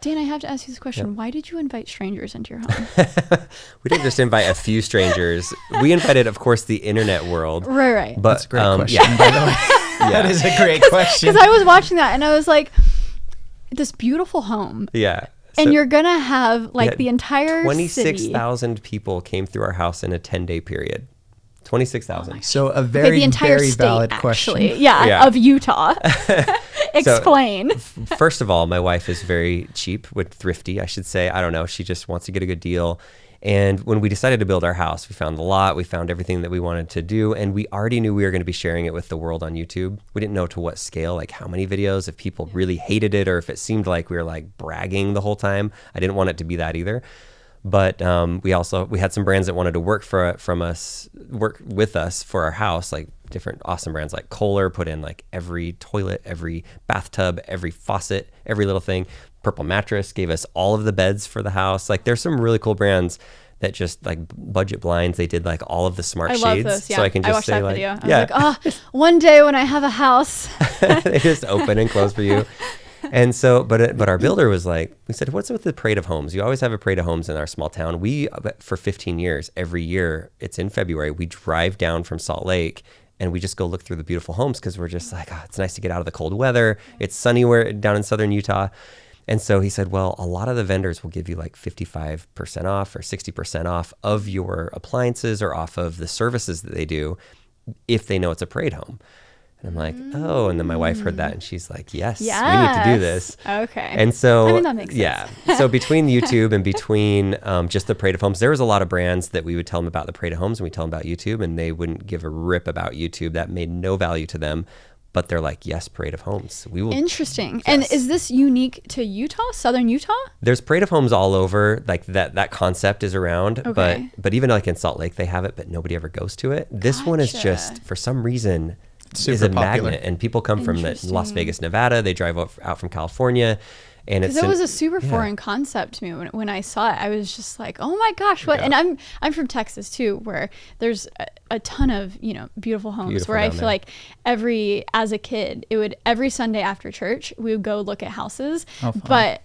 Dan, I have to ask you this question. Yep. Why did you invite strangers into your home? We didn't just invite a few strangers. We invited, of course, the internet world. Right. But, that's a great question, by the way. That is a great question. Because I was watching that and I was like, this beautiful home. Yeah. And you're going to have like the entire 26,000 people came through our house in a 10-day period. 26,000. So a very, very valid question. Yeah, of Utah. Explain. So, first of all, my wife is very cheap, thrifty, I should say. I don't know. She just wants to get a good deal. And when we decided to build our house, we found the lot, we found everything that we wanted to do, and we already knew we were going to be sharing it with the world on YouTube. We didn't know to what scale, like how many videos, if people really hated it, or if it seemed like we were like bragging the whole time. I didn't want it to be that either. But we had some brands that wanted to work with us for our house, like different awesome brands like Kohler put in like every toilet, every bathtub, every faucet, every little thing. Purple Mattress gave us all of the beds for the house. Like there's some really cool brands that just like Budget Blinds. They did like all of the smart shades. Love those, yeah. So I can just watched say that like, video. I was like, one day when I have a house. They just open and close for you. And so, but our builder was like, we said, what's with the parade of homes? You always have a parade of homes in our small town. For 15 years, every year, it's in February, we drive down from Salt Lake and we just go look through the beautiful homes because we're just like, it's nice to get out of the cold weather. It's sunny down in southern Utah. And so he said, well, a lot of the vendors will give you like 55% off or 60% off of your appliances or off of the services that they do if they know it's a parade home. And I'm like, oh, and then my wife heard that and she's like, yes, we need to do this. Okay. And so, I mean, that makes sense. Yeah. So between YouTube and between just the Parade of Homes, there was a lot of brands that we would tell them about the Parade of Homes and we tell them about YouTube and they wouldn't give a rip about YouTube. That made no value to them. But they're like, yes, Parade of Homes. We will. Interesting. Yes. And is this unique to Utah, southern Utah? There's Parade of Homes all over. Like that concept is around. Okay. But even like in Salt Lake, they have it, but nobody ever goes to it. This one is just, for some reason, is a magnet. And people come from Las Vegas, Nevada. They drive out from California. And it was a super foreign concept to me when I saw it. I was just like, oh my gosh, what? Yeah. And I'm from Texas too, where there's a ton of beautiful homes. Where I feel like as a kid, every Sunday after church we would go look at houses. But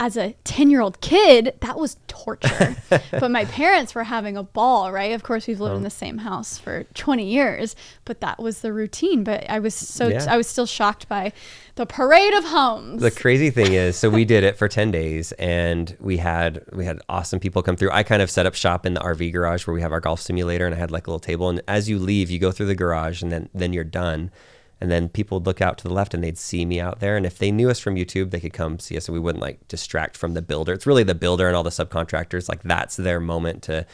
as a 10-year-old kid, that was torture. But my parents were having a ball, right? Of course, we've lived in the same house for 20 years, but that was the routine. But I was still shocked by the parade of homes. The crazy thing is, so we did it for 10 days and we had awesome people come through. I kind of set up shop in the RV garage where we have our golf simulator, and I had like a little table. And as you leave, you go through the garage and then you're done. And then people would look out to the left and they'd see me out there. And if they knew us from YouTube, they could come see us and we wouldn't like distract from the builder. It's really the builder and all the subcontractors. Like that's their moment a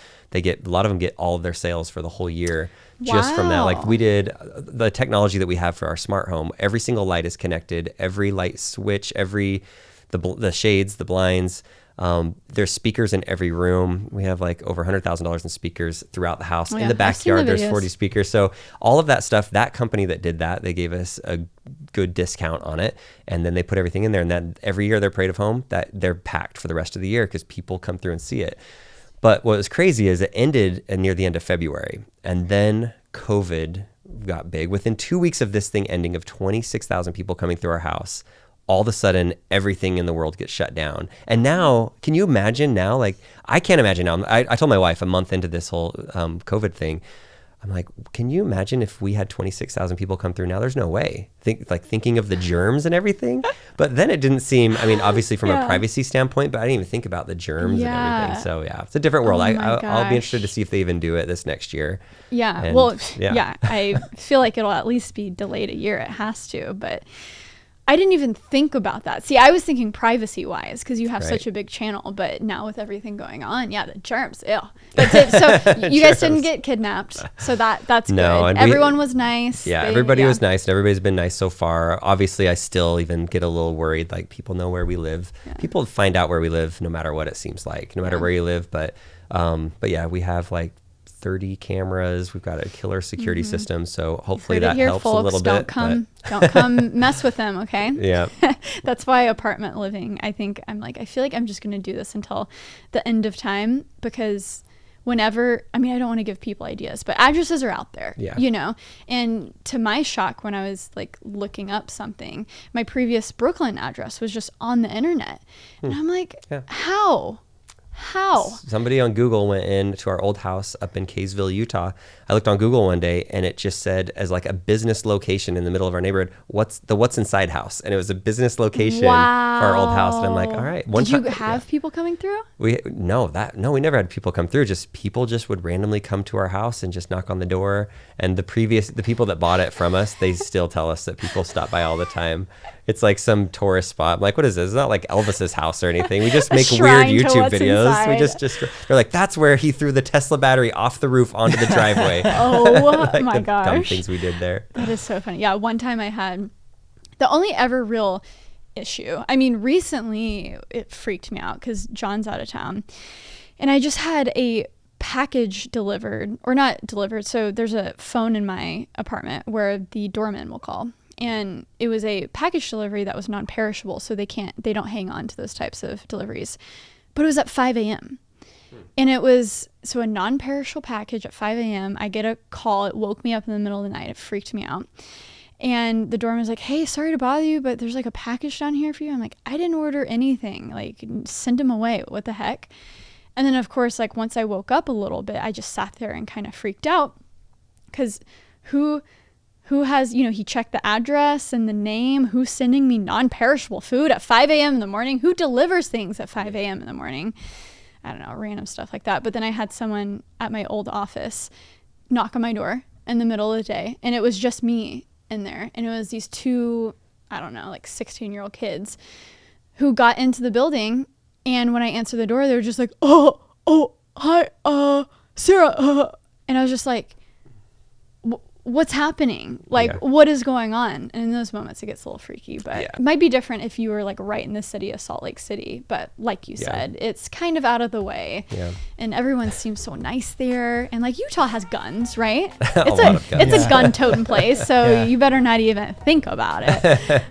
lot of them get all of their sales for the whole year just from that. Like we did the technology that we have for our smart home. Every single light is connected, every light switch, the shades, the blinds. There's speakers in every room. We have like over $100,000 in speakers throughout the house. In the backyard, there's 40 speakers. So all of that stuff, that company that did that, they gave us a good discount on it. And then they put everything in there. And that every year their Parade of Home, that they're packed for the rest of the year because people come through and see it. But what was crazy is it ended near the end of February. And then COVID got big. Within 2 weeks of this thing ending, of 26,000 people coming through our house, all of a sudden, everything in the world gets shut down. And now, can you imagine now? Like, I can't imagine now. I told my wife a month into this whole COVID thing, I'm like, can you imagine if we had 26,000 people come through now? There's no way. Thinking of the germs and everything. But then it didn't seem, I mean, obviously from a privacy standpoint, but I didn't even think about the germs and everything. So yeah, it's a different world. I'll be interested to see if they even do it this next year. Yeah. And, I feel like it'll at least be delayed a year. It has to, but I didn't even think about that. See, I was thinking privacy-wise because you have such a big channel, but now with everything going on, the germs, ew. That's it. So you guys didn't get kidnapped, so that's no, good. Everyone was nice. Yeah, everybody was nice, and everybody's been nice so far. Obviously, I still even get a little worried. Like, people know where we live. Yeah. People find out where we live no matter what it seems like, no matter where you live. But yeah, we have like 30 cameras. We've got a killer security system, so hopefully that helps folks. A little bit. Don't come mess with them, okay? Yeah. That's why apartment living, I feel like I'm just going to do this until the end of time, because whenever, I mean, I don't want to give people ideas, but addresses are out there, Yeah. you know? And to my shock, when I was like looking up something, my previous Brooklyn address was just on the internet. And I'm like, how? Somebody on Google went into our old house up in Kaysville, Utah. I looked on Google one day and it just said, as like a business location in the middle of our neighborhood, what's inside house? And it was a business location for our old house. And I'm like, all right. Did you have people coming through? We never had people come through. Just people just would randomly come to our house and just knock on the door. And the people that bought it from us, they still tell us that people stop by all the time. It's like some tourist spot. I'm like, what is this? It's not like Elvis's house or anything. We just make weird YouTube videos. Inside. We just they're like, that's where he threw the Tesla battery off the roof onto the driveway. Oh like my gosh. Dumb things we did there. That is so funny. Yeah, one time I had the only ever real issue. I mean, recently it freaked me out because John's out of town. And I just had a package delivered, or not delivered. So there's a phone in my apartment where the doorman will call. And it was a package delivery that was non-perishable, so they don't hang on to those types of deliveries. But it was at 5 a.m. And it was, so a non-perishable package at 5 a.m. I get a call. It woke me up in the middle of the night. It freaked me out. And the doorman was like, hey, sorry to bother you, but there's like a package down here for you. I'm like, I didn't order anything. Like, send him away. What the heck? And then, of course, like once I woke up a little bit, I just sat there and kind of freaked out because who has, you know, he checked the address and the name, who's sending me non-perishable food at 5 a.m. in the morning, who delivers things at 5 a.m. in the morning. I don't know, random stuff like that. But then I had someone at my old office knock on my door in the middle of the day, and it was just me in there. And it was these two, I don't know, like 16-year-old kids who got into the building. And when I answered the door, they were just like, oh, hi, Sara. And I was just like, what's happening? Like, what is going on? And in those moments, it gets a little freaky, but it might be different if you were like right in the city of Salt Lake City. But like you said, it's kind of out of the way. Yeah. And everyone seems so nice there. And like Utah has guns, right? It's a gun totem place. So you better not even think about it.